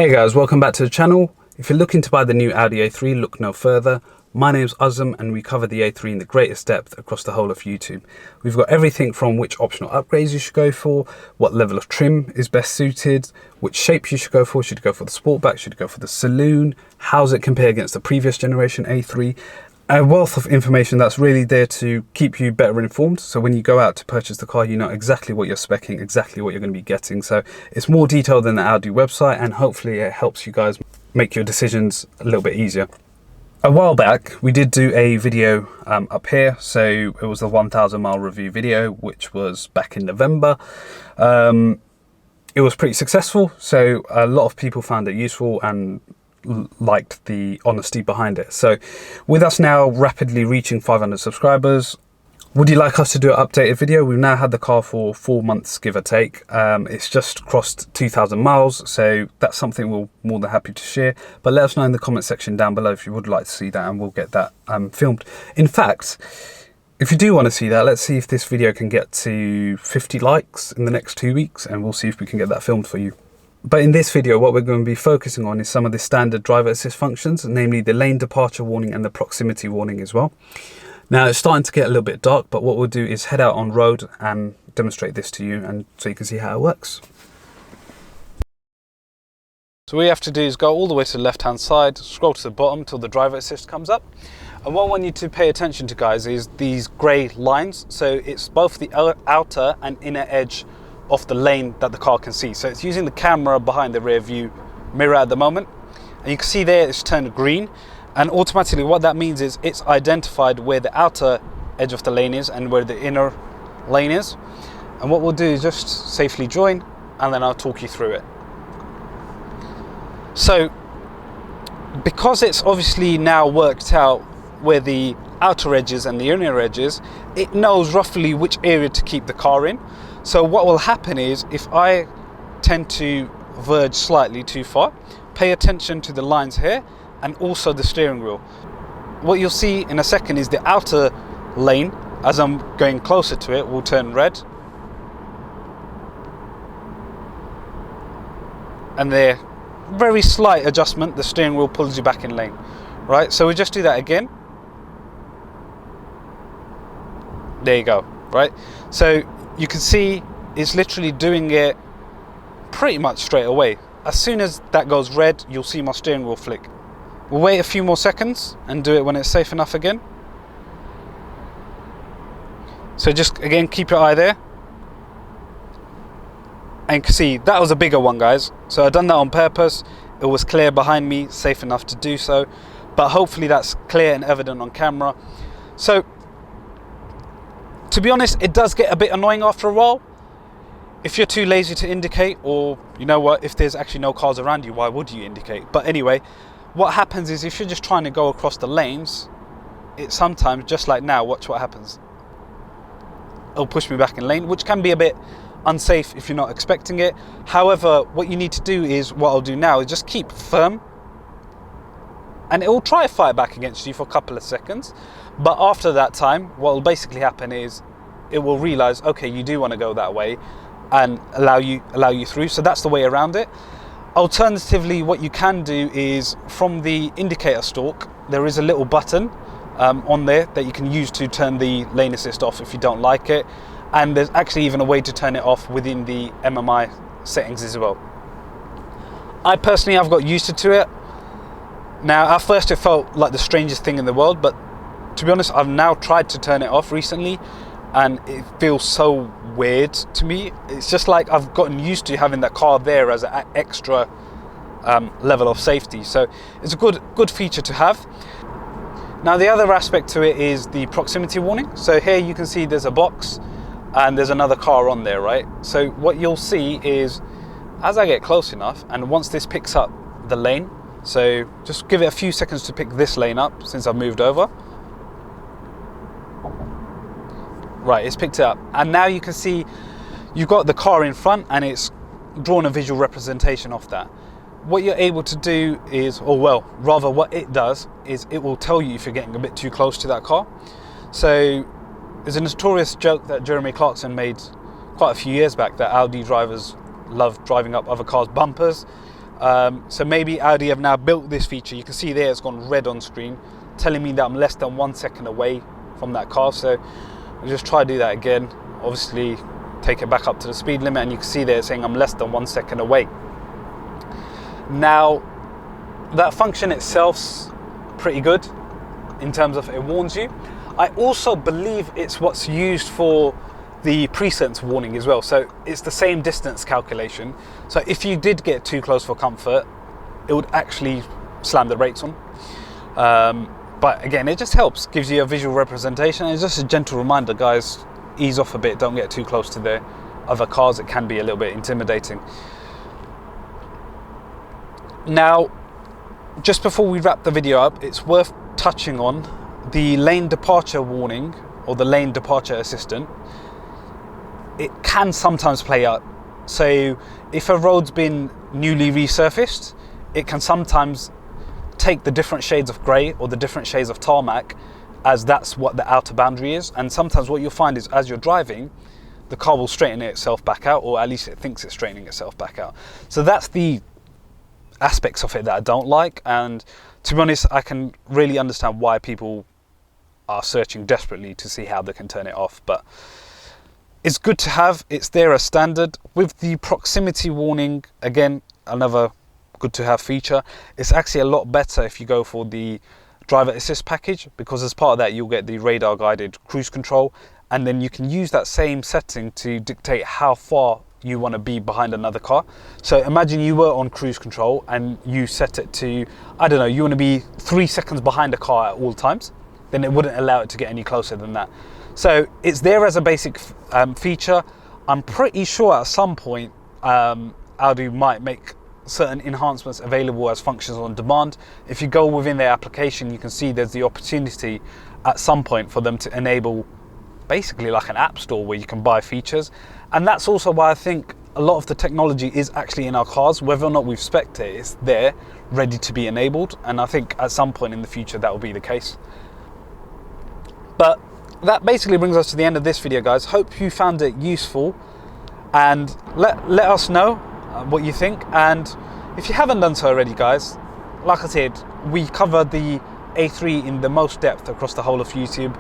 Hey guys, welcome back to the channel. If you're looking to buy the new Audi A3, look no further. My name's Azam and we cover the A3 in the greatest depth across the whole of YouTube. We've got everything from which optional upgrades you should go for, what level of trim is best suited, which shapes you should go for. Should you go for the Sportback? Should you go for the Saloon? How's it compare against the previous generation A3? A wealth of information that's really there to keep you better informed. So when you go out to purchase the car, you know exactly what you're speccing, exactly what you're going to be getting. So it's more detailed than the Audi website, and hopefully it helps you guys make your decisions a little bit easier. A while back, we did do a video up here. So it was the 1,000 mile review video, which was back in November. It was pretty successful. So a lot of people found it useful and liked the honesty behind it. So with us now rapidly reaching 500 subscribers, would you like us to do an updated video? We've now had the car for 4 months, give or take. It's just crossed 2,000 miles, so that's something we're more than happy to share. But let us know in the comment section down below if you would like to see that, and we'll get that filmed. In fact, if you do want to see that, let's see if this video can get to 50 likes in the next 2 weeks, and we'll see if we can get that filmed for you. But in this video, what we're going to be focusing on is some of the standard driver assist functions, namely the lane departure warning and the proximity warning as well. Now it's starting to get a little bit dark, but what we'll do is head out on road and demonstrate this to you, and so you can see how it works. So what you have to do is go all the way to the left hand side, scroll to the bottom till the driver assist comes up. And what I want you to pay attention to, guys, is these grey lines. So it's both the outer and inner edge of the lane that the car can see. So it's using the camera behind the rear view mirror at the moment, and you can see there it's turned green, and automatically what that means is it's identified where the outer edge of the lane is and where the inner lane is. And what we'll do is just safely join, and then I'll talk you through it. So because it's obviously now worked out where the outer edges and the inner edges, it knows roughly which area to keep the car in. So what will happen is, if I tend to verge slightly too far, pay attention to the lines here and also the steering wheel. What you'll see in a second is the outer lane, as I'm going closer to it, will turn red. And there, very slight adjustment, the steering wheel pulls you back in lane. Right, so we just do that again. There you go, right? So you can see it's literally doing it pretty much straight away. As soon as that goes red, you'll see my steering wheel flick. We'll wait a few more seconds and do it when it's safe enough again. So just again, keep your eye there. And you can see that was a bigger one, guys. So I've done that on purpose. It was clear behind me, safe enough to do so. But hopefully that's clear and evident on camera. So to be honest, it does get a bit annoying after a while. If you're too lazy to indicate, or you know what, if there's actually no cars around you, why would you indicate? But anyway, what happens is if you're just trying to go across the lanes, it sometimes, just like now, watch what happens. It'll push me back in lane, which can be a bit unsafe if you're not expecting it. However, what you need to do is, what I'll do now is just keep firm, and it will try to fight back against you for a couple of seconds. But after that time, what will basically happen is it will realize, okay, you do want to go that way, and allow you through. So that's the way around it. Alternatively, what you can do is, from the indicator stalk, there is a little button on there that you can use to turn the lane assist off if you don't like it. And there's actually even a way to turn it off within the MMI settings as well. I personally have got used to it. Now, at first it felt like the strangest thing in the world, but to be honest, I've now tried to turn it off recently, and it feels so weird to me. It's just like I've gotten used to having that car there as an extra level of safety. So it's a good feature to have. Now, the other aspect to it is the proximity warning. So here you can see there's a box and there's another car on there, right? So what you'll see is, as I get close enough, and once this picks up the lane, so just give it a few seconds to pick this lane up since I've moved over. Right, it's picked it up. And now you can see you've got the car in front, and it's drawn a visual representation of that. What you're able to do is, or well, rather what it does is it will tell you if you're getting a bit too close to that car. So there's a notorious joke that Jeremy Clarkson made quite a few years back, that Audi drivers love driving up other cars' bumpers. So maybe Audi have now built this feature. You can see there it's gone red on screen, telling me that I'm less than 1 second away from that car. So I'll just try to do that again. Obviously take it back up to the speed limit, and you can see there it's saying I'm less than 1 second away. Now that function itself's pretty good in terms of it warns you. I also believe it's what's used for the presence warning as well. So it's the same distance calculation. So if you did get too close for comfort, it would actually slam the brakes on. But again, it just helps, gives you a visual representation. It's just a gentle reminder, guys, ease off a bit, don't get too close to the other cars. It can be a little bit intimidating. Now, just before we wrap the video up, it's worth touching on the lane departure warning or the lane departure assistant. It can sometimes play out. So if a road's been newly resurfaced, it can sometimes take the different shades of grey or the different shades of tarmac as that's what the outer boundary is. And sometimes what you'll find is as you're driving, the car will straighten itself back out, or at least it thinks it's straightening itself back out. So that's the aspects of it that I don't like. And to be honest, I can really understand why people are searching desperately to see how they can turn it off. But it's good to have, it's there as standard. With the proximity warning, again, another good to have feature. It's actually a lot better if you go for the driver assist package, because as part of that you'll get the radar guided cruise control, and then you can use that same setting to dictate how far you want to be behind another car. So imagine you were on cruise control and you set it to, I don't know, you want to be 3 seconds behind a car at all times, then it wouldn't allow it to get any closer than that. So it's there as a basic feature. I'm pretty sure at some point Audi might make certain enhancements available as functions on demand. If you go within their application, you can see there's the opportunity at some point for them to enable basically like an app store where you can buy features. And that's also why I think a lot of the technology is actually in our cars. Whether or not we've spec'd it, it's there ready to be enabled, and I think at some point in the future that will be the case. But that basically brings us to the end of this video, guys. Hope you found it useful, and let us know what you think. And if you haven't done so already, guys, like I said, we covered the A3 in the most depth across the whole of YouTube.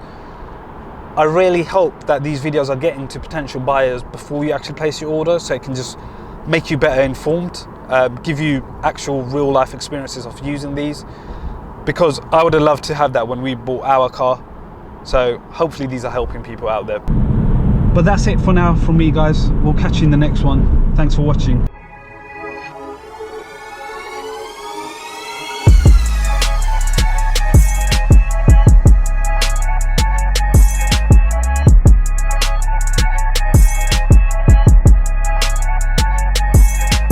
I really hope that these videos are getting to potential buyers before you actually place your order, so it can just make you better informed, give you actual real life experiences of using these, because I would have loved to have that when we bought our car. So hopefully these are helping people out there. But that's it for now from me, guys. We'll catch you in the next one. Thanks for watching.